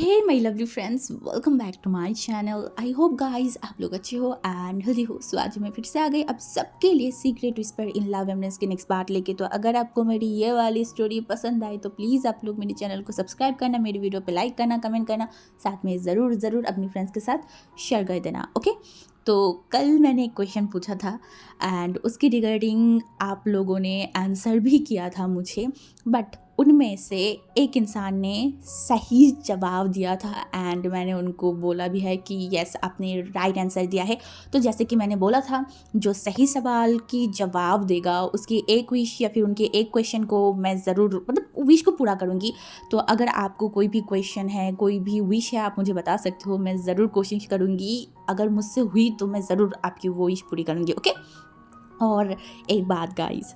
Hey my lovely friends, welcome back to my channel. I hope guys आप लोग अच्छे हो एंड हेल्दी हो। सो आज मैं फिर से आ गई अब सबके लिए secret whisper in love MNIST की नेक्स्ट पार्ट लेके। तो अगर आपको मेरी ये वाली स्टोरी पसंद आई तो प्लीज़ आप लोग मेरे चैनल को सब्सक्राइब करना, मेरी वीडियो पे लाइक करना, कमेंट करना, साथ में ज़रूर अपनी फ्रेंड्स के साथ शेयर कर देना। ओके, तो कल मैंने एक क्वेश्चन पूछा था एंड उसकी रिगार्डिंग आप लोगों ने आंसर भी किया था मुझे, बट उनमें से एक इंसान ने सही जवाब दिया था एंड मैंने उनको बोला भी है कि यस आपने राइट आंसर दिया है। तो जैसे कि मैंने बोला था, जो सही सवाल की जवाब देगा उसकी एक विश या फिर उनके एक क्वेश्चन को मैं ज़रूर मतलब विश को पूरा करूँगी। तो अगर आपको कोई भी क्वेश्चन है, कोई भी विश है, आप मुझे बता सकते हो, मैं ज़रूर कोशिश करूँगी। अगर मुझसे हुई तो मैं ज़रूर आपकी वो विश पूरी करूँगी। ओके, और एक बात गाइस,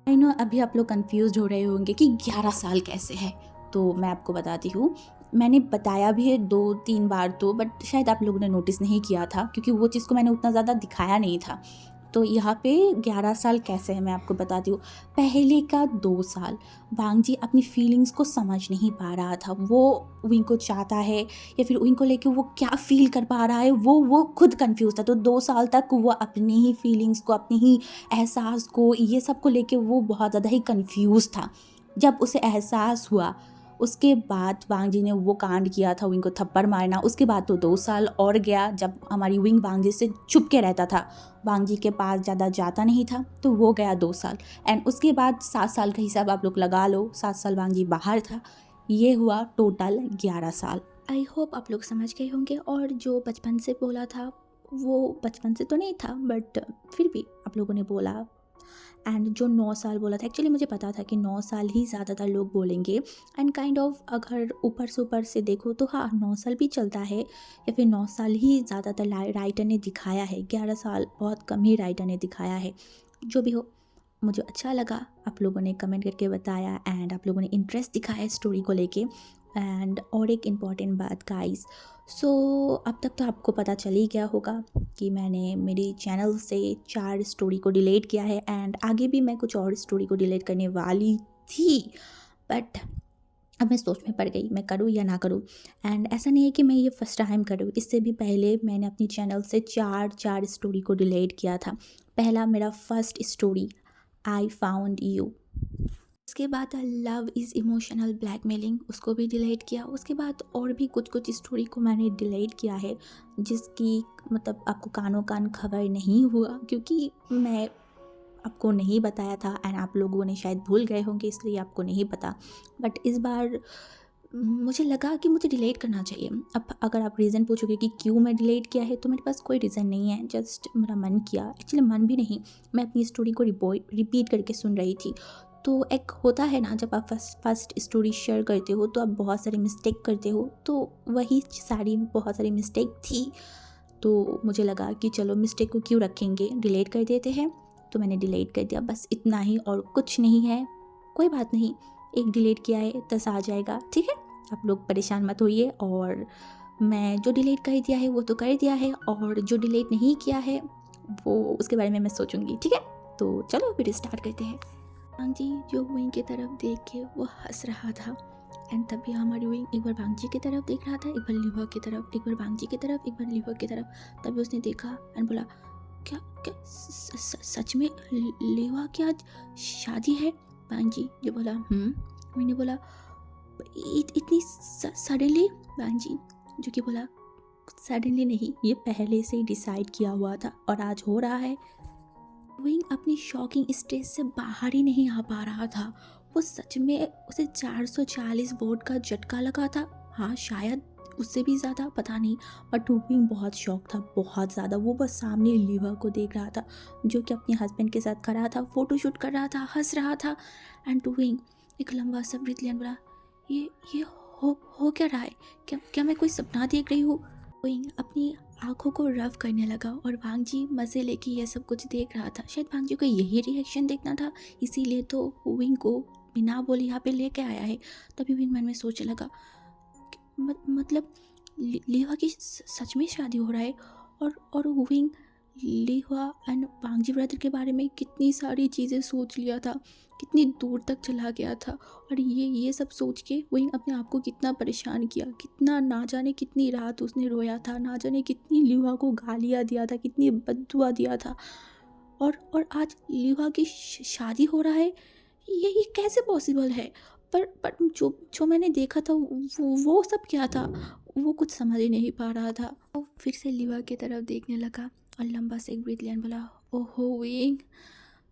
आई नो अभी आप लोग कंफ्यूज हो रहे होंगे कि 11 साल कैसे है। तो मैं आपको बताती हूँ, मैंने बताया भी है 2-3 बार तो, बट शायद आप लोगों ने नोटिस नहीं किया था क्योंकि वो चीज़ को मैंने उतना ज़्यादा दिखाया नहीं था। तो यहाँ पे 11 साल कैसे है मैं आपको बताती हूँ। पहले का 2 साल वांग जी अपनी फीलिंग्स को समझ नहीं पा रहा था। वो विंग को चाहता है या फिर विंग को लेके वो क्या फील कर पा रहा है, वो खुद कंफ्यूज था। तो 2 साल तक वो अपनी ही फीलिंग्स को, अपनी ही एहसास को, ये सब को लेके वो बहुत ज़्यादा ही कंफ्यूज था। जब उसे एहसास हुआ उसके बाद वांग जी ने वो कांड किया था, विंग को थप्पड़ मारना। उसके बाद तो 2 साल और गया जब हमारी विंग वांग जी से छुप के रहता था, वांग जी के पास ज़्यादा जाता नहीं था, तो वो गया 2 साल। एंड उसके बाद 7 साल का हिसाब आप लोग लगा लो, 7 साल वांग जी बाहर था। ये हुआ टोटल 11 साल। आई होप आप लोग समझ गए होंगे। और जो बचपन से बोला था वो बचपन से तो नहीं था, बट फिर भी आप लोगों ने बोला। एंड जो 9 साल बोला था, एक्चुअली मुझे पता था कि 9 साल ही ज़्यादातर लोग बोलेंगे। एंड काइंड ऑफ अगर ऊपर से देखो तो हाँ, 9 साल भी चलता है या फिर 9 साल ही ज़्यादातर राइटर ने दिखाया है। 11 साल बहुत कम ही राइटर ने दिखाया है। जो भी हो, मुझे अच्छा लगा आप लोगों ने कमेंट करके बताया एंड आप लोगों ने इंटरेस्ट दिखाया स्टोरी को लेके। एंड और एक इम्पॉर्टेंट बात गाइस, सो अब तक तो आपको पता चल ही गया होगा कि मैंने मेरी चैनल से 4 स्टोरी को डिलीट किया है एंड आगे भी मैं कुछ और स्टोरी को डिलीट करने वाली थी, बट अब मैं सोच में पड़ गई मैं करूँ या ना करूँ। एंड ऐसा नहीं है कि मैं ये फर्स्ट टाइम करूँ, इससे भी पहले मैंने अपनी चैनल से चार स्टोरी को डिलीट किया था। पहला मेरा first story I found you, उसके बाद लव इज़ इमोशनल ब्लैकमेलिंग, उसको भी डिलीट किया। उसके बाद और भी कुछ स्टोरी को मैंने डिलीट किया है जिसकी मतलब आपको कानों कान खबर नहीं हुआ क्योंकि मैं आपको नहीं बताया था एंड आप लोगों ने शायद भूल गए होंगे इसलिए आपको नहीं पता। बट इस बार मुझे लगा कि मुझे डिलीट करना चाहिए। अब अगर आप रीज़न पूछोगे कि क्यों मैं डिलीट किया है तो मेरे पास कोई रीज़न नहीं है, जस्ट मेरा मन किया। एक्चुअली मन भी नहीं, मैं अपनी स्टोरी को रिपीट करके सुन रही थी। तो एक होता है ना, जब आप फर्स्ट स्टोरी शेयर करते हो तो आप बहुत सारी मिस्टेक करते हो, तो वही सारी बहुत सारी मिस्टेक थी। तो मुझे लगा कि चलो मिस्टेक को क्यों रखेंगे, डिलीट कर देते हैं। तो मैंने डिलीट कर दिया, बस इतना ही और कुछ नहीं है। कोई बात नहीं, एक डिलीट किया है 10 आ जाएगा, ठीक है। आप लोग परेशान मत होइए। और मैं जो डिलीट कर दिया है वो तो कर दिया है, और जो डिलीट नहीं किया है वो उसके बारे में मैं सोचूंगी, ठीक है। तो चलो फिर स्टार्ट करते हैं। वांग जी जो विंग की तरफ देख के वो हंस रहा था एंड तभी हमारी विंग एक बार वांग जी की तरफ देख रहा था, एक बार लिवा की तरफ, एक बार वांग जी की तरफ, एक बार लिवा की तरफ। तभी उसने देखा एंड बोला, क्या क्या सच में लिवा की आज शादी है? वांग जी जो बोला मैंने बोला इतनी सडनली? वांग जी जो कि बोला सडनली नहीं, ये पहले से ही डिसाइड किया हुआ था और आज हो रहा है। विंग अपनी शॉकिंग स्टेज से बाहर ही नहीं आ पा रहा था। वो सच में उसे 440 वोट का झटका लगा था, हाँ शायद उससे भी ज़्यादा, पता नहीं। बट विंग बहुत शॉक था, बहुत ज़्यादा। वो बस सामने लिवा को देख रहा था जो कि अपने हस्बैंड के साथ खड़ा था, फ़ोटोशूट कर रहा था, हंस रहा था। एंड विंग एक लंबा सा ब्रीथ लिया, बोला ये हो क्या रहा है? क्या मैं कोई सपना देख रही हूँ? विंग अपनी आंखों को रफ करने लगा और वांग जी मज़े लेके ये सब कुछ देख रहा था। शायद वांग जी को यही रिएक्शन देखना था, इसीलिए तो विंग को बिना बोले यहाँ पे लेके आया है। तभी विंग मन में सोचने लगा मतलब लिवा की सच में शादी हो रहा है। और विंग लिहुआ एंड वांगजी ब्रदर के बारे में कितनी सारी चीज़ें सोच लिया था, कितनी दूर तक चला गया था। और ये सब सोच के वही अपने आप को कितना परेशान किया, कितना ना जाने कितनी रात उसने रोया था, ना जाने कितनी लिहुआ को गालियाँ दिया था, कितनी बद्दुआ दिया था। और आज लिहुआ की शादी हो रहा है, ये कैसे पॉसिबल है? पर जो जो मैंने देखा था वो सब क्या था? वो कुछ समझ ही नहीं पा रहा था। वो फिर से लिहुआ की तरफ देखने लगा और लंबा से एक ब्रीथ लिया और बोला, ओहो विंग,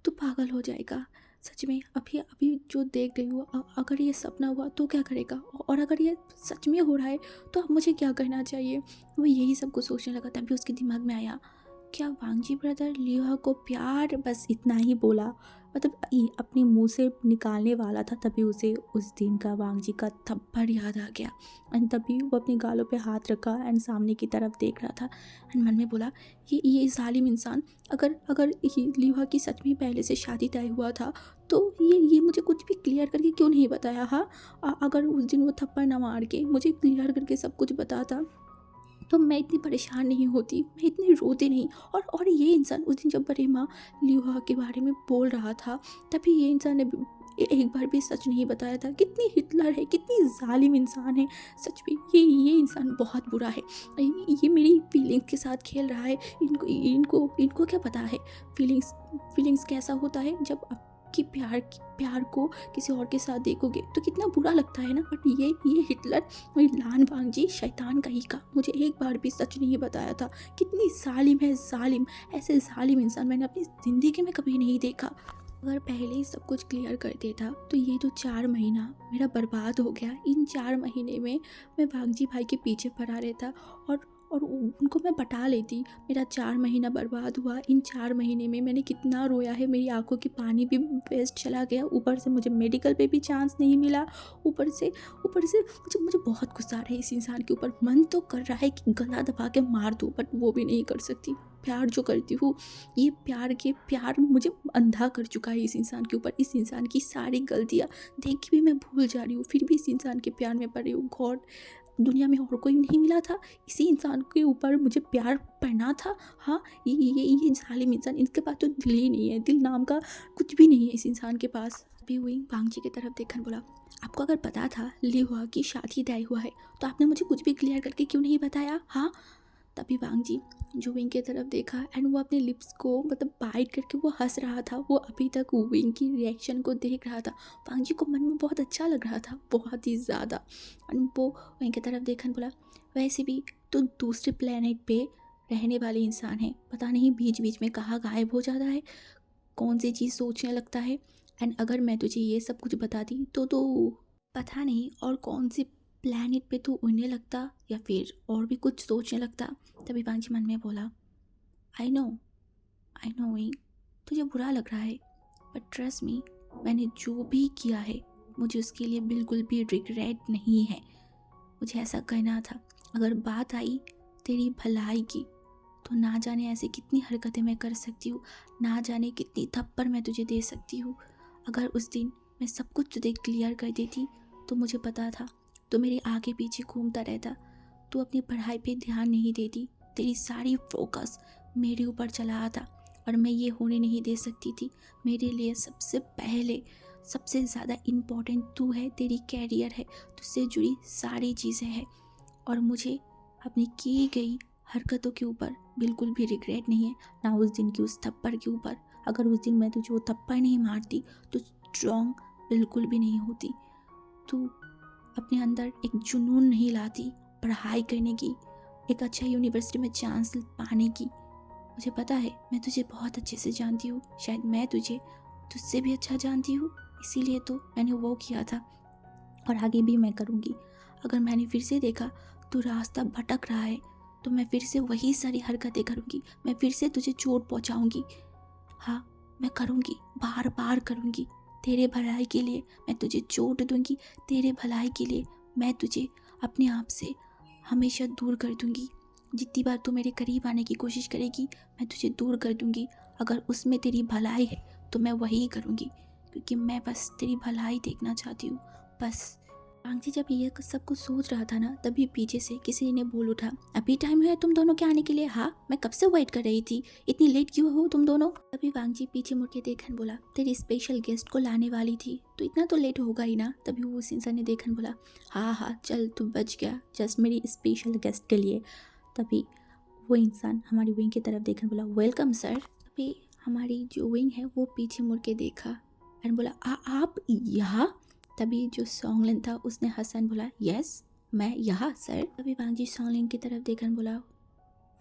तू पागल हो जाएगा। सच में अभी अभी जो देख रही हूँ, अगर ये सपना हुआ तो क्या करेगा? और अगर ये सच में हो रहा है तो अब मुझे क्या करना चाहिए? वो यही सब कुछ सोचने लगा। तभी उसके दिमाग में आया, क्या वांगजी ब्रदर लिहुआ को प्यार? बस इतना ही बोला, मतलब अपने मुंह से निकालने वाला था, तभी उसे उस दिन का वांगजी का थप्पड़ याद आ गया। एंड तभी वो अपने गालों पे हाथ रखा एंड सामने की तरफ देख रहा था। एंड मन में बोला, ये जालिम इंसान, अगर अगर लिहुआ की सच में पहले से शादी तय हुआ था तो ये मुझे कुछ भी क्लियर करके क्यों नहीं बताया? हाँ, अगर उस दिन वो थप्पड़ ना मार के मुझे क्लियर करके सब कुछ बताता तो मैं इतनी परेशान नहीं होती, मैं इतनी रोती नहीं। और ये इंसान उस दिन जब प्रेमा लिहुआ के बारे में बोल रहा था, तभी ये इंसान ने एक बार भी सच नहीं बताया था। कितनी हिटलर है, कितनी जालिम इंसान है। सच में ये इंसान बहुत बुरा है। ये मेरी फीलिंग्स के साथ खेल रहा है। इनको इनको इनको क्या पता है फीलिंग्स कैसा होता है? जब आपकी प्यार को किसी और के साथ देखोगे तो कितना बुरा लगता है ना। बट ये हिटलर, वही लान वांगजी शैतान कहीं का, मुझे एक बार भी सच नहीं बताया था। कितनी जालिम है, जालिम। ऐसे जालिम इंसान मैंने अपनी ज़िंदगी में कभी नहीं देखा। अगर पहले ही सब कुछ क्लियर कर देता तो ये जो 4 महीना मेरा बर्बाद हो गया, इन 4 महीने में मैं वांगजी भाई के पीछे पड़ा रहता और उनको मैं बता लेती। मेरा 4 महीना बर्बाद हुआ। इन 4 महीने में मैंने कितना रोया है, मेरी आंखों की पानी भी वेस्ट चला गया। ऊपर से मुझे मेडिकल पे भी चांस नहीं मिला। ऊपर से मुझे बहुत गुस्सा आ रहा है इस इंसान के ऊपर। मन तो कर रहा है कि गला दबा के मार दूँ, बट वो भी नहीं कर सकती। प्यार जो करती हूँ, ये प्यार मुझे अंधा कर चुका है इस इंसान के ऊपर। इस इंसान की सारी गलतियाँ देख के भी मैं भूल जा रही हूँ, फिर भी इस इंसान के प्यार में पड़ रही हूँ। गॉड, दुनिया में और कोई नहीं मिला था, इसी इंसान के ऊपर मुझे प्यार पड़ना था। हाँ, ये जालिम इंसान, इनके पास तो दिल ही नहीं है, दिल नाम का कुछ भी नहीं है इस इंसान के पास। अभी हुई वांगजी की तरफ देखकर बोला, आपको अगर पता था लिहुआ की शादी तय हुआ है तो आपने मुझे कुछ भी क्लियर करके क्यों नहीं बताया? हाँ। तभी वांगजी जो विंग की तरफ देखा एंड वो अपने लिप्स को मतलब बाइट करके वो हंस रहा था। वो अभी तक विंग की रिएक्शन को देख रहा था। वांगजी को मन में बहुत अच्छा लग रहा था, बहुत ही ज़्यादा। एंड वो विंग की तरफ देखा बोला, वैसे भी तो दूसरे प्लेनेट पे रहने वाले इंसान है, पता नहीं बीच बीच में कहाँ गायब हो जाता है, कौन सी चीज़ सोचने लगता है। एंड अगर मैं तुझे ये सब कुछ बताती तो पता नहीं और कौन सी प्लैनेट पे तू उड़ने लगता या फिर और भी कुछ सोचने लगता। तभी वांगजी मन में बोला, आई नो विंग, तुझे बुरा लग रहा है, बट ट्रस्ट मी, मैंने जो भी किया है मुझे उसके लिए बिल्कुल भी रिग्रेट नहीं है। मुझे ऐसा करना था। अगर बात आई तेरी भलाई की तो ना जाने ऐसे कितनी हरकतें मैं कर सकती हूँ, ना जाने कितनी थप्पड़ मैं तुझे दे सकती हूँ। अगर उस दिन मैं सब कुछ तुझे क्लियर कर देती तो मुझे पता था तो मेरे आगे पीछे घूमता रहता, तू अपनी पढ़ाई पे ध्यान नहीं देती, तेरी सारी फोकस मेरे ऊपर चला आता और मैं ये होने नहीं दे सकती थी। मेरे लिए सबसे पहले सबसे ज़्यादा इम्पोर्टेंट तू है, तेरी कैरियर है, तुझसे जुड़ी सारी चीज़ें हैं। और मुझे अपनी की गई हरकतों के ऊपर बिल्कुल भी रिग्रेट नहीं है, ना उस दिन की उस थप्पड़ के ऊपर। अगर उस दिन मैं तुझे वो थप्पड़ नहीं मारती तो स्ट्रॉन्ग बिल्कुल भी नहीं होती। तू अपने अंदर एक जुनून नहीं लाती पढ़ाई करने की, एक अच्छा यूनिवर्सिटी में चांस पाने की। मुझे पता है, मैं तुझे बहुत अच्छे से जानती हूँ, शायद मैं तुझसे भी अच्छा जानती हूँ, इसीलिए तो मैंने वो किया था और आगे भी मैं करूँगी। अगर मैंने फिर से देखा तू रास्ता भटक रहा है तो मैं फिर से वही सारी हरकतें करूँगी, मैं फिर से तुझे चोट पहुँचाऊँगी। हाँ, मैं करूँगी, बार बार करूँगी, तेरे भलाई के लिए मैं तुझे चोट दूँगी, तेरे भलाई के लिए मैं तुझे अपने आप से हमेशा दूर कर दूँगी। जितनी बार तू मेरे करीब आने की कोशिश करेगी मैं तुझे दूर कर दूँगी। अगर उसमें तेरी भलाई है तो मैं वही करूँगी, क्योंकि मैं बस तेरी भलाई देखना चाहती हूँ, बस। आंटी जब ये सब कुछ सोच रहा था ना, तभी पीछे से किसी ने बोल उठा, अभी टाइम है तुम दोनों के आने के लिए? हाँ, मैं कब से वेट कर रही थी, इतनी लेट क्यों हो तुम दोनों? तभी वांगजी पीछे मुड़ के देखन बोला, तेरी स्पेशल गेस्ट को लाने वाली थी तो इतना तो लेट होगा ही ना। तभी वो उस इंसान ने देखन बोला, हाँ हाँ चल तू बच गया, जस्ट मेरी स्पेशल गेस्ट के लिए। तभी वो इंसान हमारी विंग की तरफ देखन बोला, वेलकम सर। तभी हमारी जो विंग है वो पीछे मुड़ के देखा एंड बोला, आप यहाँ? तभी जो सॉन्गलिन था उसने हसन बोला, यस मैं यहाँ सर। तभी वांगजी सॉन्गलिन की तरफ देखन बोला,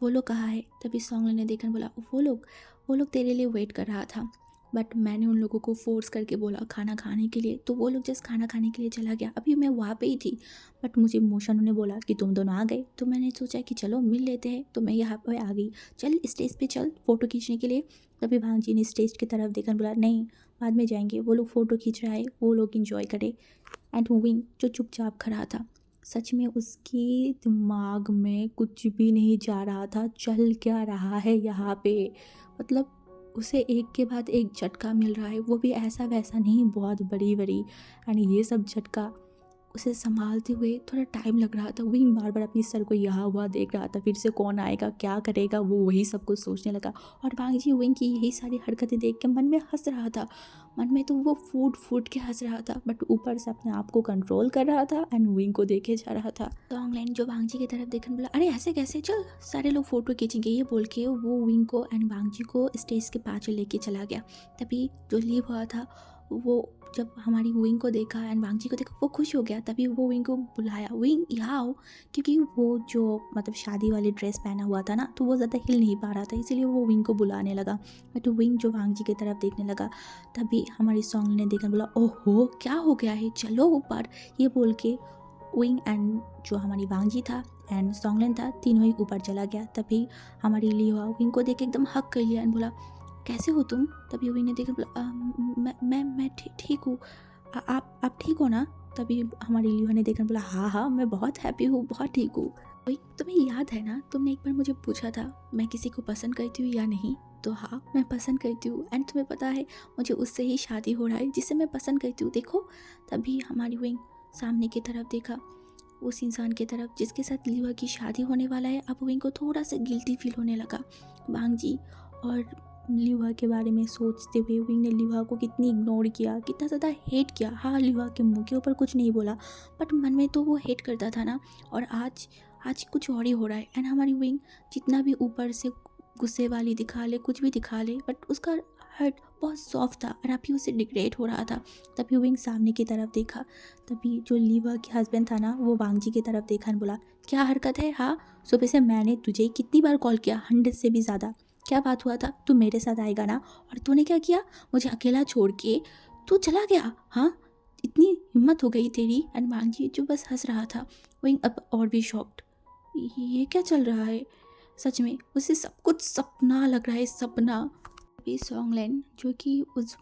वो लोग कहाँ है? तभी सॉन्गलिन ने देखन बोला, वो लोग तेरे लिए वेट कर रहा था, बट मैंने उन लोगों को फोर्स करके बोला खाना खाने के लिए, तो वो लोग जस्ट खाना खाने के लिए चला गया। अभी मैं वहाँ पे ही थी, बट मुझे मोशन ने बोला कि तुम दोनों आ गए, तो मैंने सोचा कि चलो मिल लेते हैं, तो मैं यहाँ पे आ गई, चल स्टेज पे चल फ़ोटो खींचने के लिए। तभी भांजी ने स्टेज की तरफ देखकर बोला, नहीं बाद में जाएंगे, वो लोग फ़ोटो खींच रहा है, वो लोग इंजॉय करे। एंड विंग जो चुपचाप खड़ा था, सच में उसके दिमाग में कुछ भी नहीं जा रहा था, चल क्या रहा है यहाँ पे। मतलब उसे एक के बाद एक झटका मिल रहा है, वो भी ऐसा वैसा नहीं, बहुत बड़ी बड़ी। एंड ये सब झटका उसे संभालते हुए थोड़ा टाइम लग रहा था। विंग बार बार अपनी सर को यहाँ हुआ देख रहा था, फिर से कौन आएगा, क्या करेगा, वो वही सब कुछ सोचने लगा। और वांगजी विंग की यही सारी हरकतें देख के मन में हंस रहा था, मन में तो वो फूट फूट के हंस रहा था, बट ऊपर से अपने आप को कंट्रोल कर रहा था एंड विंग को देखे जा रहा था। सॉन्गलाइन जो वांगजी की तरफ देखने बोला, अरे ऐसे कैसे, चल सारे लोग फोटो खींचेंगे, ये बोल के वो विंग को एंड वांगजी को स्टेज के पास लेके चला गया। तभी जो लीव हुआ था वो जब हमारी विंग को देखा एंड वांगजी को देखा, वो खुश हो गया। तभी वो विंग को बुलाया, विंग यहाँ आओ, क्योंकि वो जो मतलब शादी वाली ड्रेस पहना हुआ था ना, तो वो ज़्यादा हिल नहीं पा रहा था, इसीलिए वो विंग को बुलाने लगा। बट विंग जो वांगजी की तरफ देखने लगा, तभी हमारी सॉन्ग ने देखकर बोला, ओहो क्या हो गया है, चलो ऊपर। ये बोल के विंग एंड जो हमारी वांगजी था एंड सॉन्गलिन था, तीनों ही ऊपर चला गया। तभी हमारी लिवा विंग को देख के एकदम हक कर लिया एंड बोला, कैसे हो तुम? तभी विंग ने देखा बोला, मैं ठीक हूँ, आप ठीक हो ना? तभी हमारी लिवा ने देखकर बोला, हाँ हाँ मैं बहुत हैप्पी हूँ, बहुत ठीक हूँ। वही तुम्हें याद है ना, तुमने एक बार मुझे पूछा था मैं किसी को पसंद करती हूँ या नहीं, तो हाँ मैं पसंद करती हूँ एंड तुम्हें पता है मुझे उससे ही शादी हो रहा है जिससे मैं पसंद करती हूँ, देखो। तभी हमारी विंग सामने की तरफ देखा, उस इंसान की तरफ जिसके साथ लिवा की शादी होने वाला है। अब विंग को थोड़ा सा गिल्टी फील होने लगा। वांगजी और लिवा के बारे में सोचते हुए विंग ने लिवा को कितनी इग्नोर किया, कितना ज़्यादा हेट किया। हाँ लिवा के मुंह के ऊपर कुछ नहीं बोला, बट मन में तो वो हेट करता था ना। और आज कुछ और ही हो रहा है एंड हमारी विंग जितना भी ऊपर से गुस्से वाली दिखा ले, कुछ भी दिखा ले, बट उसका हर्ट बहुत सॉफ्ट था और अभी उसे डिग्रेड हो रहा था। तभी विंग सामने की तरफ देखा, तभी जो लिवा के हस्बैंड था ना, वो वांगजी की तरफ देखा और बोला, क्या हरकत है? हाँ सुबह से मैंने तुझे कितनी बार कॉल किया, 100 से भी ज़्यादा। क्या बात हुआ था? तू मेरे साथ आएगा ना, और तूने क्या किया, मुझे अकेला छोड़ के तू चला गया। हाँ इतनी हिम्मत हो गई तेरी? एंड वांगजी जो बस हंस रहा था। विंग अब और भी शॉक्ड, ये क्या चल रहा है? सच में उसे सब कुछ सपना लग रहा है, सपना। अभी सॉन्गलाइन जो कि उस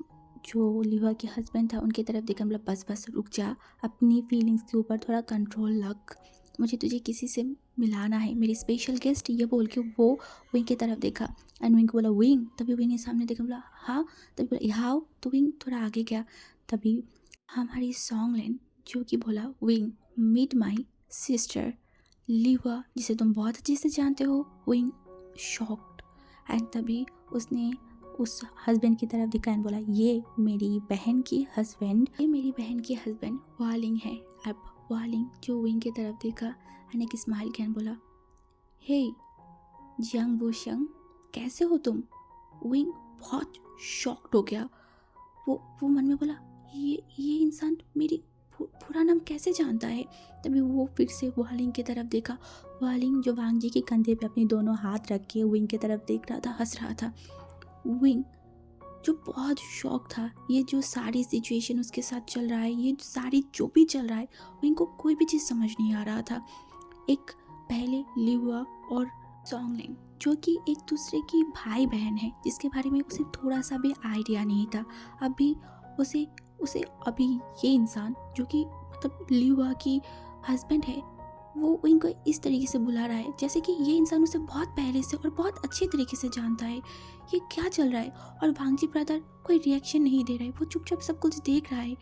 जो लिवा के हस्बैंड था उनकी तरफ देखकर बोला, बस बस रुक जा, अपनी फीलिंग्स के ऊपर थोड़ा कंट्रोल रख, मुझे तुझे किसी से मिलाना है, मेरी स्पेशल गेस्ट। ये बोल के वो विंग की तरफ देखा एंड विंग को बोला, विंग। तभी विंग ने सामने देखा, बोला हाँ। तभी बोला, यहाँ आओ। तो विंग थोड़ा आगे गया। तभी हमारी सॉन्गलाइन जो कि बोला, विंग मीट माई सिस्टर लिवा, जिसे तुम बहुत अच्छे से जानते हो। विंग शॉक्ड एंड तभी उसने उस हस्बैंड की तरफ दिखा एंड बोला, ये मेरी बहन की हस्बैंड वालिंग है। अब वालिंग जो विंग की तरफ देखा एंड एक स्माइल किया एंड बोला, हे जियांग बुशंग, कैसे हो तुम? विंग बहुत शॉक्ड हो गया। वो मन में बोला, ये इंसान मेरी पूरा नाम कैसे जानता है? तभी वो फिर से वालिंग की तरफ देखा। वालिंग जो वांगजी के कंधे पे अपने दोनों हाथ रख के विंग की तरफ देख रहा था, हंस रहा था। विंग जो बहुत शौक था, ये जो सारी सिचुएशन उसके साथ चल रहा है, ये सारी जो भी चल रहा है, विंग को कोई भी चीज़ समझ नहीं आ रहा था। एक पहले लिवा और सॉन्गलिन जो कि एक दूसरे की भाई बहन है, जिसके बारे में उसे थोड़ा सा भी आइडिया नहीं था। अभी उसे अभी ये इंसान जो कि मतलब लिवा की हस्बैंड है, वो इनको इस तरीके से बुला रहा है जैसे कि ये इंसान उसे बहुत पहले से और बहुत अच्छे तरीके से जानता है। ये क्या चल रहा है? और वांगजी ब्रदर कोई रिएक्शन नहीं दे रहा है, वो चुपचाप सब कुछ देख रहा है।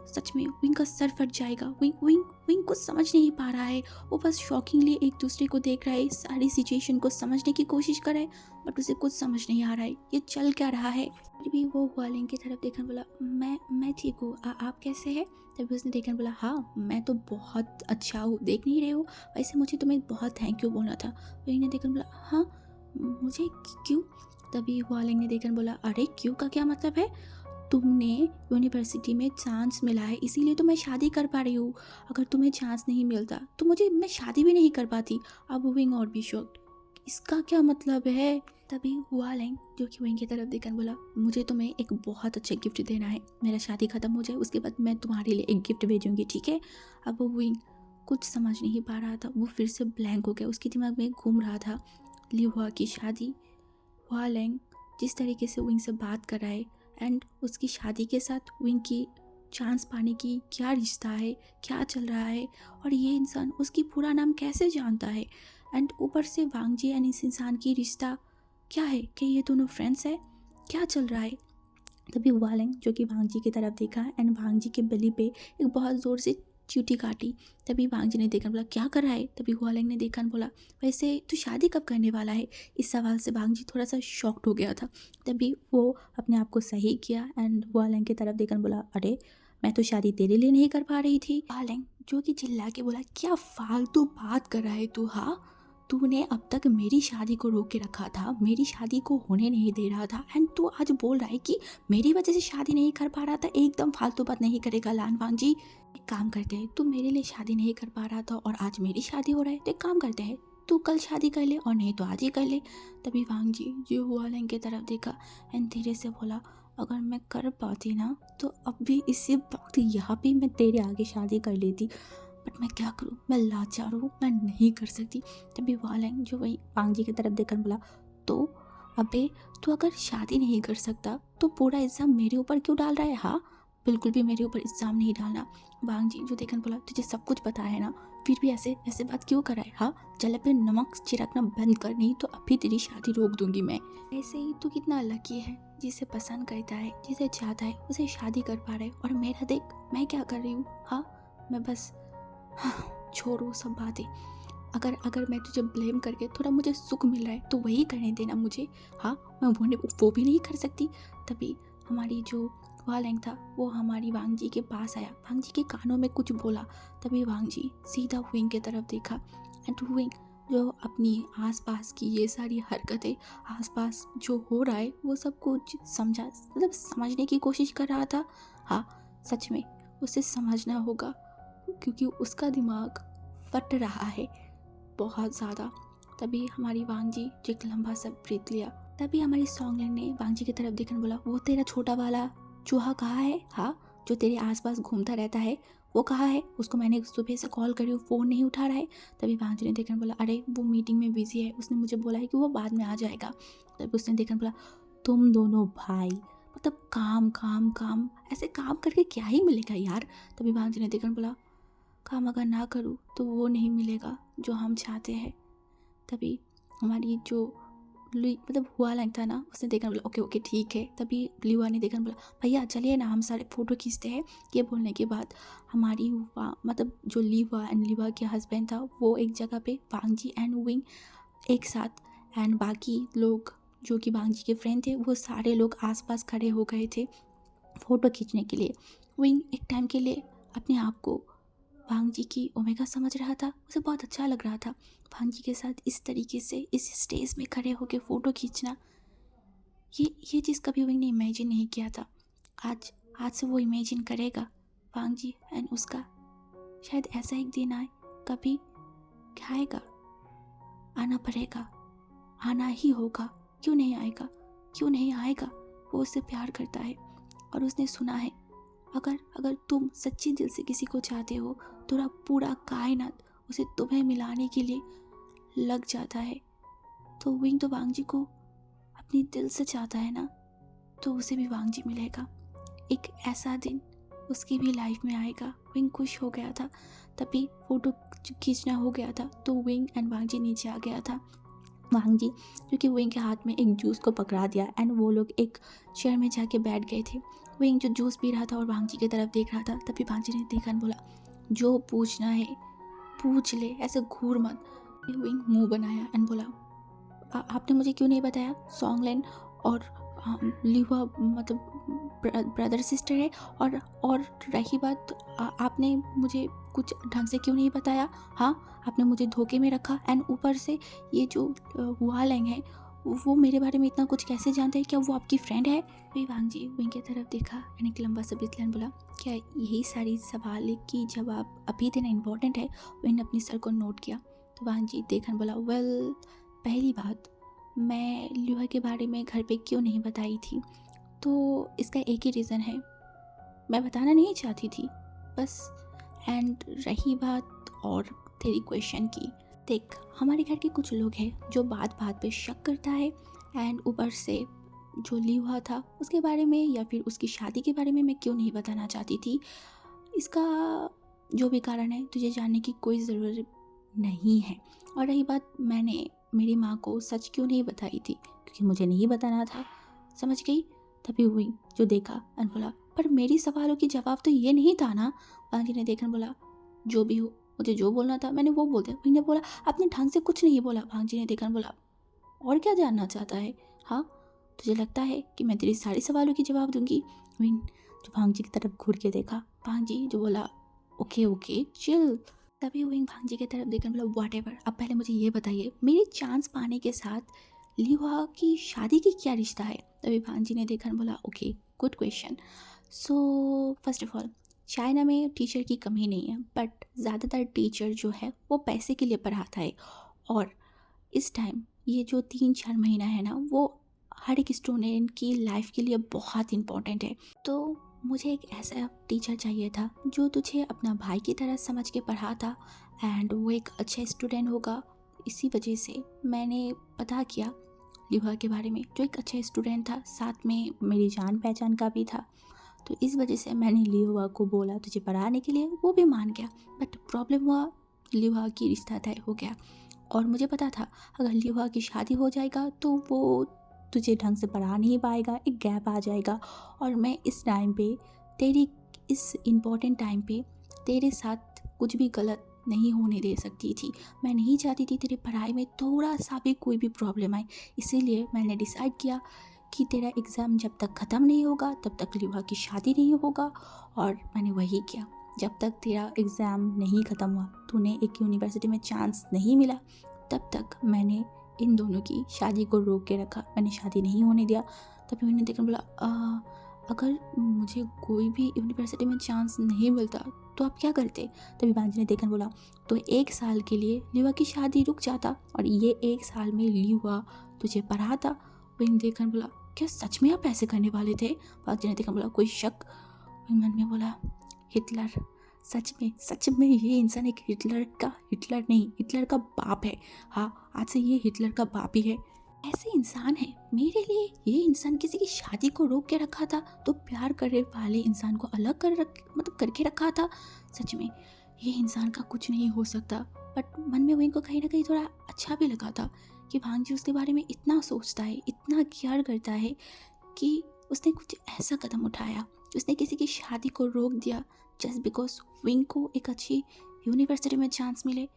सच में विंग का सर फट जाएगा। विंग विंग विंग कुछ समझ नहीं पा रहा है। वो बस शॉकिंगली एक दूसरे को देख रहा है, सारी सिचुएशन को समझने की कोशिश कर रहा है, बट उसे कुछ समझ नहीं आ रहा है ये चल क्या रहा है। फिर भी वो हुआलिंग की तरफ देखकर बोला, मैं ठीक हूँ, आप कैसे हैं? तभी उसने देखकर बोला, हाँ मैं तो बहुत अच्छा हूँ, देख नहीं रहे हो? वैसे मुझे तुम्हें बहुत थैंक यू बोलना था। विंग ने देखकर बोला, हाँ मुझे क्यों? तभी हुआलिंग ने देखकर बोला, अरे क्यों का क्या मतलब है? तुमने यूनिवर्सिटी में चांस मिला है इसीलिए तो मैं शादी कर पा रही हूँ। अगर तुम्हें चांस नहीं मिलता तो मैं शादी भी नहीं कर पाती। अब विंग और भी शॉक्ड, इसका क्या मतलब है? तभी हुआलिंग जो कि विंग की तरफ देखकर बोला, मुझे तुम्हें एक बहुत अच्छा गिफ्ट देना है। मेरा शादी ख़त्म हो जाए उसके बाद मैं तुम्हारे लिए एक गिफ्ट भेजूंगी, ठीक है? अब विंग कुछ समझ नहीं पा रहा था, वो फिर से ब्लैंक हो गया, उसके दिमाग में घूम रहा था लिहुआ की शादी। हुआलिंग जिस तरीके से विंग से बात कर रहा है एंड उसकी शादी के साथ विंग की चांस पाने की क्या रिश्ता है, क्या चल रहा है, और ये इंसान उसकी पूरा नाम कैसे जानता है, एंड ऊपर से वांगजी एंड इस इंसान की रिश्ता क्या है कि ये दोनों फ्रेंड्स है, क्या चल रहा है? तभी हुआलिंग जो कि वांगजी की तरफ देखा एंड वांगजी के बेली पे एक बहुत ज़ोर से चींटी काटी। तभी वांगजी ने देखकर बोला, क्या कर रहा है? तभी हुआलिंग ने देखकर बोला, वैसे तू शादी कब करने वाला है? इस सवाल से वांगजी थोड़ा सा शॉक्ड हो गया था। तभी वो अपने आप को सही किया एंड हुआलिंग की तरफ देखकर बोला, अरे मैं तो शादी तेरे लिए नहीं कर पा रही थी। हुआलिंग जो कि चिल्ला के बोला, क्या फालतू बात कर रहा है तू? हाँ तूने अब तक मेरी शादी को रोक के रखा था, मेरी शादी को होने नहीं दे रहा था, एंड तू आज बोल रहा है कि मेरी वजह से शादी नहीं कर पा रहा था। एकदम फालतू बात नहीं करेगा लान वांगजी। एक काम करते हैं, तू मेरे लिए शादी नहीं कर पा रहा था और आज मेरी शादी हो रहा है, तो एक काम करते हैं तू कल शादी कर ले और नहीं तो आज ही कर ले। तभी वांगजी जो हुआलिंग की तरफ देखा एंड धीरे से बोला, अगर मैं कर पाती ना तो अब भी इसी वक्त यहाँ पे मैं तेरे आगे शादी कर लेती, बट मैं क्या करूँ, मैं लाचार हूँ, मैं नहीं कर सकती। तभी हुआलिंग जो वही वांगजी की तरफ देखकर बोला, तो अबे तू अगर शादी नहीं कर सकता तो पूरा इल्ज़ाम मेरे ऊपर क्यों डाल रहा है? हाँ बिल्कुल भी मेरे ऊपर इल्ज़ाम नहीं डालना। वांगजी जो देखकर बोला, तुझे सब कुछ पता है ना, फिर भी ऐसे ऐसे बात क्यों कराए? हाँ चल अपने नमक छिड़कना बंद कर, नहीं तो अभी तेरी शादी रोक दूंगी मैं। ऐसे ही तू कितना लकी है, जिसे पसंद करता है, जिसे चाहता है उसे शादी कर पा रहा है, और मेरा देख मैं क्या कर रही हूँ। हाँ मैं बस छोड़ो सब बातें। अगर अगर मैं तुझे ब्लेम करके थोड़ा मुझे सुख मिल रहा है तो वही करने देना मुझे। हाँ मैं वो भी नहीं कर सकती। तभी हमारी जो हुआलिंग था वो हमारी वांगजी के पास आया, वांगजी के कानों में कुछ बोला। तभी वांगजी सीधा विंग की तरफ देखा एंड विंग जो अपनी आसपास की ये सारी हरकतें, आसपास जो हो रहा है वो सब कुछ समझा, मतलब समझने की कोशिश कर रहा था। हाँ सच में उसे समझना होगा क्योंकि उसका दिमाग फट रहा है बहुत ज़्यादा। तभी हमारी वांगजी जो एक लंबा सा ब्रीथ लिया। तभी हमारी सॉन्गलैंड ने वांगजी की तरफ देखकर बोला, वो तेरा छोटा वाला चूहा कहाँ है? हाँ जो तेरे आसपास घूमता रहता है वो कहाँ है? उसको मैंने सुबह से कॉल करी, फ़ोन नहीं उठा रहा है। तभी वांगजी ने देखकर बोला, अरे वो मीटिंग में बिजी है, उसने मुझे बोला है कि वो बाद में आ जाएगा। तभी उसने देखकर बोला, तुम दोनों भाई मतलब काम काम काम, ऐसे काम करके क्या ही मिलेगा यार। तभी वांगजी ने देखकर बोला, काम अगर ना करूँ तो वो नहीं मिलेगा जो हम चाहते हैं। तभी हमारी जो मतलब हुआलिंग था ना, उसने देखकर बोला, ओके ओके ठीक है। तभी लिवा ने देखकर बोला, भैया चलिए ना हम सारे फ़ोटो खींचते हैं। ये बोलने के बाद हमारी मतलब जो लिवा एंड लिवा के हस्बैंड था वो एक जगह पे, वांगजी एंड विंग एक साथ, एंड बाकी लोग जो कि वांगजी के फ्रेंड थे वो सारे लोग आसपास खड़े हो गए थे फ़ोटो खींचने के लिए। विंग एक टाइम के लिए अपने आप को वांगजी की ओमेगा समझ रहा था, उसे बहुत अच्छा लग रहा था वांगजी के साथ इस तरीके से इस स्टेज में खड़े होकर फ़ोटो खींचना। ये चीज़ कभी विंग ने इमेजिन नहीं किया था। आज आज से वो इमेजिन करेगा वांगजी एंड उसका शायद ऐसा एक दिन आए, कभी क्या आएगा, आना पड़ेगा, आना ही होगा। क्यों नहीं आएगा, क्यों नहीं आएगा? वो उससे प्यार करता है और उसने सुना है अगर अगर तुम सच्ची दिल से किसी को चाहते हो तो पूरा कायनात उसे तुम्हें मिलाने के लिए लग जाता है। तो विंग तो वांगजी को अपनी दिल से चाहता है ना, तो उसे भी वांगजी मिलेगा। एक ऐसा दिन उसकी भी लाइफ में आएगा। विंग खुश हो गया था। तभी फ़ोटो खींचना हो गया था तो विंग एंड वांगजी नीचे आ गया था। वांग जी क्योंकि विंग के हाथ में एक जूस को पकड़ा दिया एंड वो लोग एक चेयर में जाके बैठ गए थे। विंग जो जूस पी रहा था और वांग जी की तरफ देख रहा था, तभी वांग जी ने देखा एंड बोला, जो पूछना है पूछ ले, ऐसे घूर मत। विंग मुंह बनाया एंड बोला, आपने मुझे क्यों नहीं बताया सॉन्गलैंड और लिहुआ मतलब ब्रदर सिस्टर है, और रही बात आपने मुझे कुछ ढंग से क्यों नहीं बताया। हाँ, आपने मुझे धोखे में रखा एंड ऊपर से ये जो हुआ लैंग है वो मेरे बारे में इतना कुछ कैसे जानते हैं, क्या वो आपकी फ्रेंड है। वे वांग जी विंग की तरफ देखा एंड एक लंबा सा बिस्लन बोला, क्या यही सारी सवाल की जवाब अभी देना इम्पोर्टेंट है। विंग ने अपनी सर को नोट किया तो वांग जी देखन बोला, वेल पहली बात, मैं लिहुआ के बारे में घर पे क्यों नहीं बताई थी, तो इसका एक ही रीज़न है, मैं बताना नहीं चाहती थी बस। एंड रही बात और तेरी क्वेश्चन की, देख हमारे घर के कुछ लोग हैं जो बात बात पे शक करता है एंड ऊपर से जो लिहुआ था उसके बारे में या फिर उसकी शादी के बारे में मैं क्यों नहीं बताना चाहती थी। इसका जो भी कारण है तुझे जानने की कोई ज़रूरत नहीं है। और रही बात मैंने मेरी माँ को सच क्यों नहीं बताई थी, क्योंकि मुझे नहीं बताना था, समझ गई। तभी हुई जो देखा एंड बोला, पर मेरी सवालों की जवाब तो ये नहीं था ना। वांग जी ने देखकर बोला, जो भी हो, मुझे जो बोलना था मैंने वो बोल दिया। विंग ने बोला, आपने ढंग से कुछ नहीं बोला। वांग जी ने देखकर बोला, और क्या जानना चाहता है। हाँ, तुझे लगता है कि मैं तेरी सारी सवालों की जवाब दूंगी। विंग जो वांग जी की तरफ घूर के देखा, वांग जी जो बोला, ओके ओके चिल। तभी विंग वांग जी की तरफ देखकर बोला, व्हाट एवर, अब पहले मुझे ये बताइए मेरी चांस पाने के साथ लिहुआ की शादी की क्या रिश्ता है। तभी वांग जी ने देखकर बोला, okay good question. So first of all China में टीचर की कमी नहीं है, बट ज़्यादातर टीचर जो है वो पैसे के लिए पढ़ाता है। और इस टाइम ये जो 3-4 महीना है ना, वो हर एक स्टूडेंट की लाइफ के लिए बहुत इम्पोर्टेंट है। तो मुझे एक ऐसा टीचर चाहिए था जो तुझे अपना भाई की तरह समझ के पढ़ाता एंड वो एक अच्छा स्टूडेंट होगा। इसी वजह से मैंने पता किया लिहुआ के बारे में, जो एक अच्छा स्टूडेंट था, साथ में मेरी जान पहचान का भी था। तो इस वजह से मैंने लिहुआ को बोला तुझे पढ़ाने के लिए, वो भी मान गया। बट प्रॉब्लम हुआ, लिहुआ की रिश्ता तय हो गया और मुझे पता था अगर लिहुआ की शादी हो जाएगा तो वो तुझे ढंग से पढ़ा नहीं पाएगा, एक गैप आ जाएगा। और मैं इस टाइम पे तेरी इस इम्पोर्टेंट टाइम पे तेरे साथ कुछ भी गलत नहीं होने दे सकती थी। मैं नहीं चाहती थी तेरी पढ़ाई में थोड़ा सा भी कोई भी प्रॉब्लम आए, इसीलिए मैंने डिसाइड किया कि तेरा एग्ज़ाम जब तक ख़त्म नहीं होगा तब तक लिहुआ की शादी नहीं होगा। और मैंने वही किया, जब तक तेरा एग्ज़ाम नहीं ख़त्म हुआ, तूने एक यूनिवर्सिटी में चांस नहीं मिला, तब तक मैंने इन दोनों की शादी को रोक के रखा, मैंने शादी नहीं होने दिया। तभी मैंने देखकर बोला, अगर मुझे कोई भी यूनिवर्सिटी में चांस नहीं मिलता तो आप क्या करते। तभी बांजी ने देखकर बोला, तो 1 साल के लिए लिहुआ की शादी रुक जाता और ये 1 साल में लिहुआ तुझे पढ़ाता। विंग देखकर बोला, क्या सच में आप ऐसे करने वाले थे। बांजी ने देखकर बोला, कोई शक। विंग मन में बोला, हिटलर, सच में ये इंसान एक हिटलर नहीं, हिटलर का बाप है। हाँ, आज से ये हिटलर का बाप ही है। ऐसे इंसान है मेरे लिए, ये इंसान किसी की शादी को रोक के रखा था तो प्यार करने वाले इंसान को अलग करके रखा था। सच में ये इंसान का कुछ नहीं हो सकता। बट मन में विंग को कहीं ना कहीं थोड़ा अच्छा भी लगा था कि वांग जी उसके बारे में इतना सोचता है, इतना केयर करता है कि उसने कुछ ऐसा कदम उठाया, उसने किसी की शादी को रोक दिया जस्ट बिकॉज विंग को एक अच्छी यूनिवर्सिटी में चांस मिले।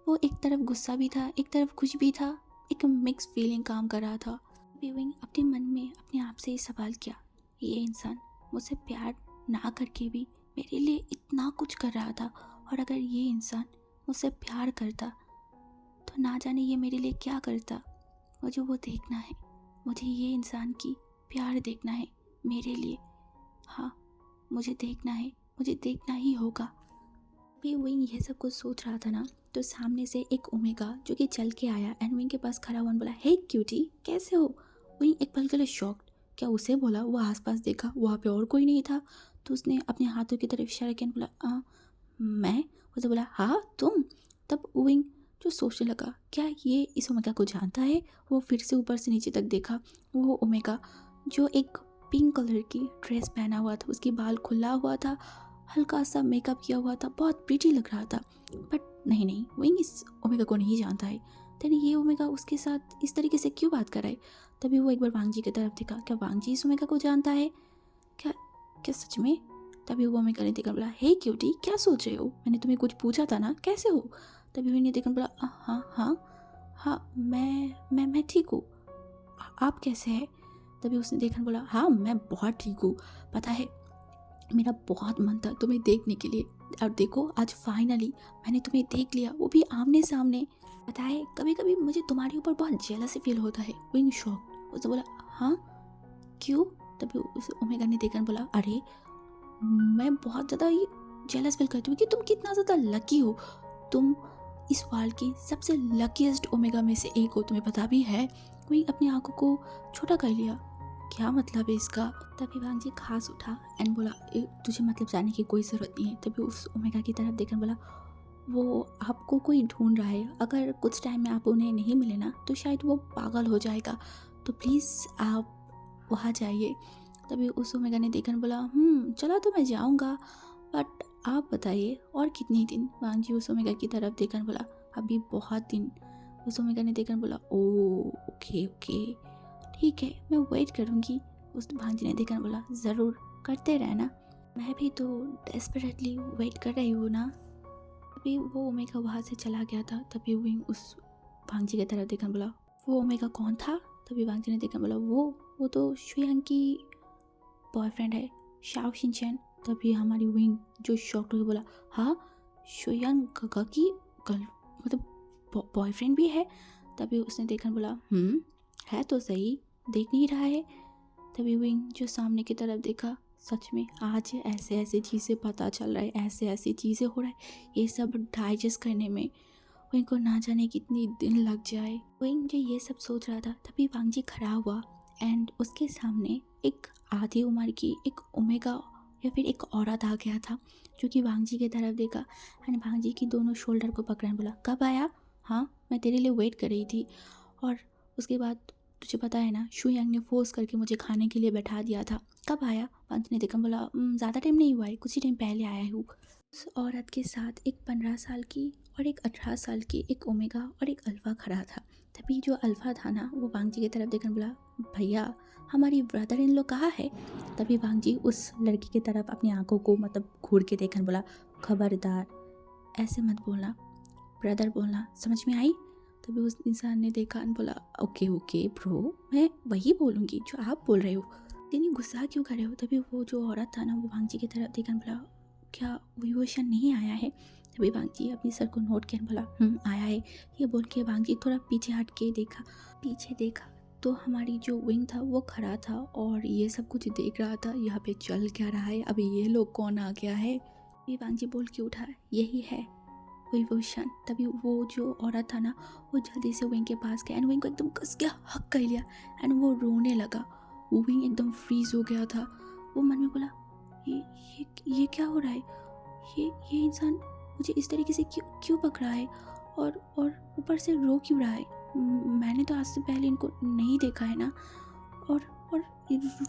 वो एक तरफ गुस्सा भी था, एक तरफ खुश भी था, एक मिक्स फीलिंग काम कर रहा था। विंग अपने मन में अपने आप से ही सवाल किया, ये इंसान मुझसे प्यार ना करके भी मेरे लिए इतना कुछ कर रहा था, और अगर ये इंसान मुझसे प्यार करता तो ना जाने ये मेरे लिए क्या करता। मुझे वो देखना है, मुझे ये इंसान की प्यार देखना है मेरे लिए। हाँ, मुझे देखना है, मुझे देखना ही होगा। भी विंग ये सब कुछ सोच रहा था ना, तो सामने से एक ओमेगा जो कि चल के आया एंड विंग के पास खड़ा हुआ बोला, हे क्यूटी कैसे हो। विंग एक पल के लिए शॉक्ड, क्या उसे बोला। वो आसपास देखा, वहाँ पे और कोई नहीं था, तो उसने अपने हाथों की तरफ इशारा किया, बोला मैं। उसे बोला, हाँ तुम। तब विंग जो सोचने लगा, क्या ये इस ओमेगा को जानता है। वो फिर से ऊपर से नीचे तक देखा, वो ओमेगा जो एक पिंक कलर की ड्रेस पहना हुआ था, उसकी बाल खुला हुआ था, हल्का सा मेकअप किया हुआ था, बहुत प्रीटी लग रहा था। बट नहीं नहीं, विंग इस ओमेगा को नहीं जानता है। देन ये ओमेगा उसके साथ इस तरीके से क्यों बात कर रहा है? तभी वो एक बार वांग जी की तरफ देखा, क्या वांग जी इस ओमेगा को जानता है? क्या क्या सच में? तभी वो ओमेगा ने देखकर बोला, हे क्यूटी, क्या सोच रहे हो? मैंने तुम्हें कुछ पूछा था ना, कैसे हो? तभी विंग ने देखकर बोला, हाँ हाँ हाँ, मैं ठीक हूँ, आप कैसे हैं? तभी उसने देखकर बोला, हाँ मैं बहुत ठीक हूँ। पता है, मेरा बहुत मन था तुम्हें देखने के लिए, और देखो आज फाइनली मैंने तुम्हें देख लिया, वो भी आमने सामने। पता है, कभी कभी मुझे तुम्हारे ऊपर बहुत जेलसी फील होता है। विंग शॉक, उसने बोला, हाँ क्यों? तभी उस ओमेगा ने देखकर बोला, अरे मैं बहुत ज़्यादा ये जेलस फील करती हूँ कि तुम कितना ज़्यादा लकी हो। तुम इस वर्ल्ड की सबसे लकीएस्ट ओमेगा में से एक हो, तुम्हें पता भी है। कोई अपनी आंखों को छोटा कर लिया, क्या मतलब है इसका? तभी वांग जी खास उठा एंड बोला, तुझे मतलब जानने की कोई ज़रूरत नहीं है। तभी उस ओमेगा की तरफ देखकर बोला, वो आपको कोई ढूंढ रहा है, अगर कुछ टाइम में आप उन्हें नहीं मिले ना तो शायद वो पागल हो जाएगा, तो प्लीज़ आप वहाँ जाइए। तभी उस ओमेगा ने देखकर बोला, चला तो मैं जाऊँगा, बट आप बताइए और कितने दिन? वांग जी उस ओमेगा की तरफ देखकर बोला, अभी बहुत दिन। उस ओमेगा ने देखकर बोला, ओ ओके ओके ठीक है, मैं वेट करूँगी। उस वांग जी ने देखकर बोला, ज़रूर करते रहना, मैं भी तो डेस्परेटली वेट कर रही हूँ ना। तभी वो ओमेगा वहाँ से चला गया था। तभी विंग उस वांग जी की तरफ देखकर बोला, वो ओमेगा कौन था? तभी वांग जी ने देखकर बोला, वो तो शुयांग की बॉयफ्रेंड है, शाओ शिनचैन। तभी हमारी विंग जो शॉक्ड होकर बोला, हाँ शुयांग गगा की गर्ल मतलब बॉयफ्रेंड भी है? तभी उसने देखकर बोला, है तो सही, देख नहीं रहा है? तभी विंग जो सामने की तरफ देखा, सच में आज ऐसे ऐसे चीज़ें पता चल रहा है, ऐसे ऐसी चीज़ें हो रहा है, ये सब डाइजेस्ट करने में विंग को ना जाने कितनी दिन लग जाए। विंग जो ये सब सोच रहा था, तभी वांग जी खड़ा हुआ एंड उसके सामने एक आधी उम्र की एक ओमेगा या फिर एक औरत आ गया था, जो कि वांग जी की तरफ देखा एंड वांग जी की दोनों शोल्डर को पकड़ा बोला, कब आया? हाँ मैं तेरे लिए वेट कर रही थी, और उसके बाद तुझे पता है ना, शुयांग ने फोर्स करके मुझे खाने के लिए बैठा दिया था, कब आया? वांग जी ने देखा बोला, ज़्यादा टाइम नहीं हुआ है, कुछ ही टाइम पहले आया हूँ। उस औरत के साथ एक 15 साल की और एक 18 साल की एक ओमेगा और एक अल्फा खड़ा था। तभी जो अल्फा था ना, वो वांग जी की तरफ देखकर बोला, भैया हमारी ब्रदर इन लोग कहाँ है? तभी वांग जी उस लड़की की तरफ अपनी आंखों को मतलब घूर के देखकर बोला, खबरदार ऐसे मत बोलना, ब्रदर बोलना, समझ में आई? तभी उस इंसान ने देखा और बोला, ओके ओके ब्रो, मैं वही बोलूँगी जो आप बोल रहे हो, इतनी गुस्सा क्यों कर रहे हो? तभी वो जो औरत था ना, वो वांग जी की तरफ देखकर बोला, क्या विवोशन नहीं आया है? तभी वांग जी अपनी सर को नोट कर बोला, आया है। ये बोल के वांग जी थोड़ा पीछे हट के देखा, पीछे देखा तो हमारी जो विंग था वो खड़ा था और ये सब कुछ देख रहा था, यहाँ पे चल क्या रहा है, अभी ये लोग कौन आ गया है? ये वांग जी बोल के उठा, यही है विवोशन। तभी वो जो औरत था ना, वो जल्दी से विंग के पास गया एंड विंग को एकदम कस के हक कर लिया एंड वो रोने लगा। वो विंग एकदम फ्रीज हो गया था। वो मन में बोला, ये क्या हो रहा है? ये इंसान मुझे इस तरीके से क्यों पकड़ा है, और ऊपर से रो क्यों रहा है? मैंने तो आज से पहले इनको नहीं देखा है ना, और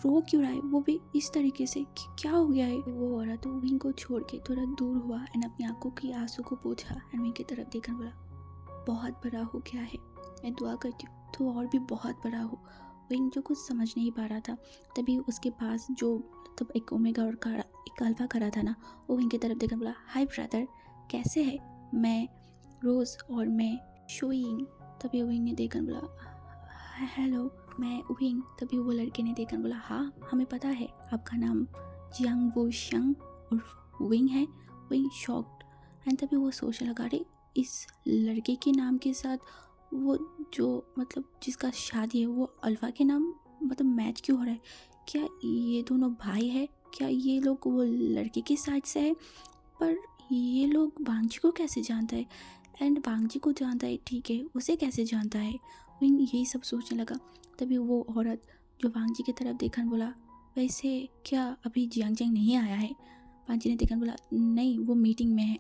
रो क्यों रहा है, वो भी इस तरीके से? क्या हो गया है? वो औरत विंग को छोड़ के थोड़ा दूर हुआ एंड अपनी आंखों की आंसू को पोंछा एंड विंग की तरफ देखकर बोला, बहुत बड़ा हो गया है, मैं दुआ करती हूँ तो और भी बहुत बड़ा हो। विंग जो कुछ समझ नहीं पा रहा था, तभी उसके पास जो तब एक ओमेगा और एक अल्फा खड़ा था ना, वो विंग की तरफ देखकर बोला, हाय ब्रदर, कैसे है? मैं रोज़ और मैं शोइंग। तभी विंग ने देखकर बोला, हेलो मैं विंग। तभी वो लड़के ने देखकर बोला, हाँ हमें पता है आपका नाम जियांग वो शंग उर्फ विंग है। विंग शॉक्ड एंड तभी वो सोचने लगा, अरे इस लड़के के नाम के साथ वो जो मतलब जिसका शादी है वो अल्फा के नाम मतलब मैच क्यों हो रहा है? क्या ये दोनों भाई है? क्या ये लोग वो लड़के की साइड से है? पर ये लोग वांग जी को कैसे जानता है? एंड वांग जी को जानता है ठीक है, उसे कैसे जानता है? विंग यही सब सोचने लगा। तभी वो औरत जो वांग जी की तरफ देखकर बोला, वैसे क्या अभी जियांग नहीं आया है? वांग जी ने देखकर बोला, नहीं वो मीटिंग में है।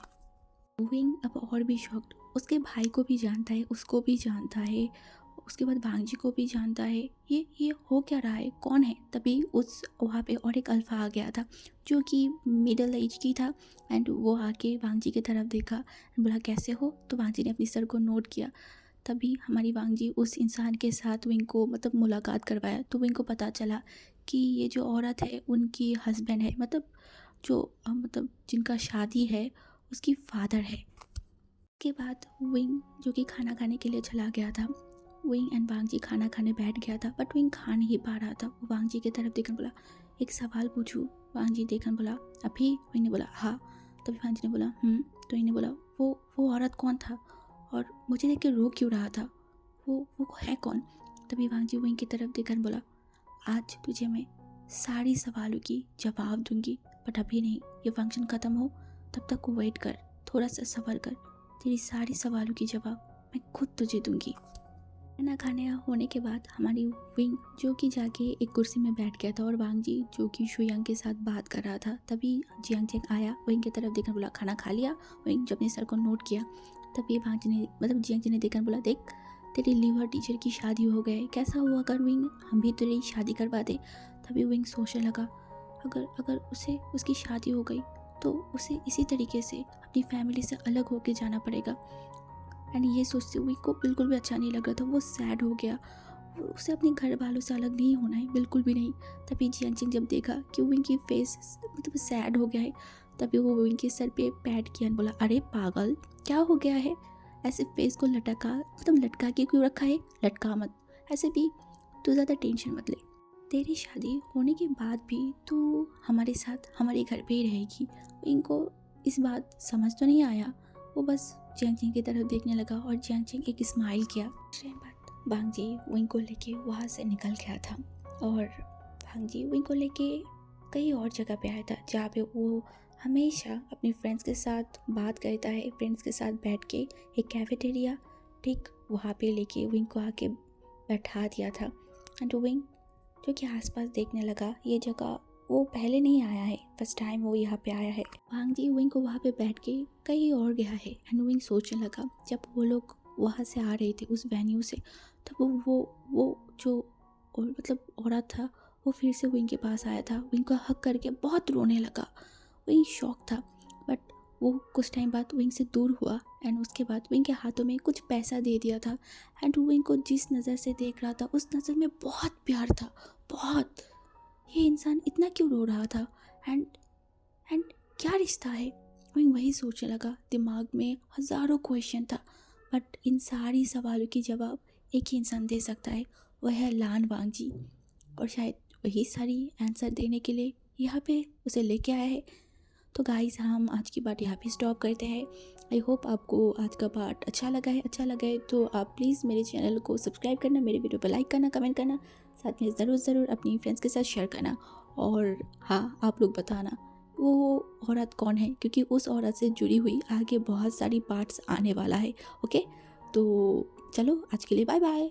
विंग अब और भी शॉक्ड, उसके भाई को भी जानता है, उसको भी जानता है, उसके बाद भांजी को भी जानता है ये हो क्या रहा है, कौन है। तभी उस वहाँ पे और एक अल्फ़ा आ गया था जो कि मिडिल एज की था एंड वो आके भांजी की तरफ देखा एंड बोला कैसे हो। तो भांजी ने अपनी सर को नोट किया। तभी हमारी वांगजी उस इंसान के साथ विंग को मतलब मुलाकात करवाया। तो विंग को पता चला कि ये जो औरत है उनकी हस्बैंड है, मतलब जो मतलब जिनका शादी है उसकी फादर है। के बाद विंग जो कि खाना खाने के लिए चला गया था, विंग एंड वांगजी खाना खाने बैठ गया था बट विंग खा नहीं पा रहा था। वो वांगजी की तरफ देखकर बोला एक सवाल पूछूं। वांगजी देखकर बोला अभी। विंग ने बोला हाँ। तभी वांगजी ने बोला तो इन्हें बोला वो औरत कौन था और मुझे देख के रो क्यों रहा था, वो है कौन। तभी वांगजी विंग की तरफ देखकर बोला आज तुझे मैं सारी सवालों की जवाब दूंगी बट अभी नहीं, ये फंक्शन ख़त्म हो तब तक वेट कर, थोड़ा सा सब्र कर, तेरी सारी सवालों की जवाब मैं खुद तुझे दूंगी। खाना खाने होने के बाद हमारी विंग जो कि जाके एक कुर्सी में बैठ गया था और वांगजी जो कि शुयांग के साथ बात कर रहा था। तभी जियांगचेंग आया, विंग की तरफ देखकर बोला खाना खा लिया। विंग जब अपने सर को नोट किया तभी वांगजी ने मतलब जियांगचेंग ने देखकर बोला देख तेरी लीवर टीचर की शादी हो गई, कैसा हुआ अगर विंग हम भी तेरी शादी करवा दे। तभी विंग सोचने लगा अगर उसे उसकी शादी हो गई तो उसे इसी तरीके से अपनी फैमिली से अलग होकर जाना पड़ेगा। एंड ये सोचते हुए को बिल्कुल भी अच्छा नहीं लग रहा था। वो सैड हो गया, उसे अपने घर वालों से अलग नहीं होना है, बिल्कुल भी नहीं। तभी जियांगचेंग जब देखा कि विंग की फेस मतलब सैड हो गया है तभी वो विंग के सर पे पैट किया बोला अरे पागल क्या हो गया है, ऐसे फेस को लटका के क्यों रखा है, लटका मत, ऐसे भी तू ज़्यादा टेंशन मत ले, तेरी शादी होने के बाद भी तू हमारे साथ हमारे घर पे ही रहेगी। इनको इस बात समझ तो नहीं आया, वो बस जियांगचेंग की तरफ देखने लगा और जियांगचेंग एक स्माइल किया। उसके बाद वांगजी विंग को लेके वहाँ से निकल गया था और वांगजी विंग को लेके कई और जगह पे आया था जहाँ पे वो हमेशा अपने फ्रेंड्स के साथ बात करता है, फ्रेंड्स के साथ बैठ के एक कैफेटेरिया ठीक वहाँ पे लेके विंग को आके बैठा दिया था। एंड विंग जो कि आसपास देखने लगा, ये जगह वो पहले नहीं आया है, फर्स्ट टाइम वो यहाँ पे आया है। वांगजी विंग को वहाँ पे बैठ के कहीं और गया है एंड विंग सोचने लगा जब वो लोग वहाँ से आ रहे थे उस वेन्यू से तब वो जो मतलब औरत था वो फिर से विंग के पास आया था, विंग को हक करके बहुत रोने लगा। विंग शॉक था बट वो कुछ टाइम बाद विंग से दूर हुआ एंड उसके बाद विंग के हाथों में कुछ पैसा दे दिया था एंड विंग को जिस नज़र से देख रहा था उस नज़र में बहुत प्यार था, बहुत। ये इंसान इतना क्यों रो रहा था एंड क्या रिश्ता है, विंग वही सोचने लगा। दिमाग में हज़ारों क्वेश्चन था बट इन सारी सवालों की जवाब एक ही इंसान दे सकता है, वह है लान वांगजी। और शायद वही सारी आंसर देने के लिए यहाँ पे उसे लेके आया है। तो गाइस हम आज की बात यहाँ पे स्टॉप करते हैं। आई होप आपको आज का पार्ट अच्छा लगा है तो आप प्लीज़ मेरे चैनल को सब्सक्राइब करना, मेरे वीडियो पर लाइक करना, कमेंट करना, साथ में ज़रूर अपनी फ्रेंड्स के साथ शेयर करना। और हाँ आप लोग बताना वो औरत कौन है, क्योंकि उस औरत से जुड़ी हुई आगे बहुत सारी पार्ट्स आने वाला है। ओके तो चलो आज के लिए बाय बाय।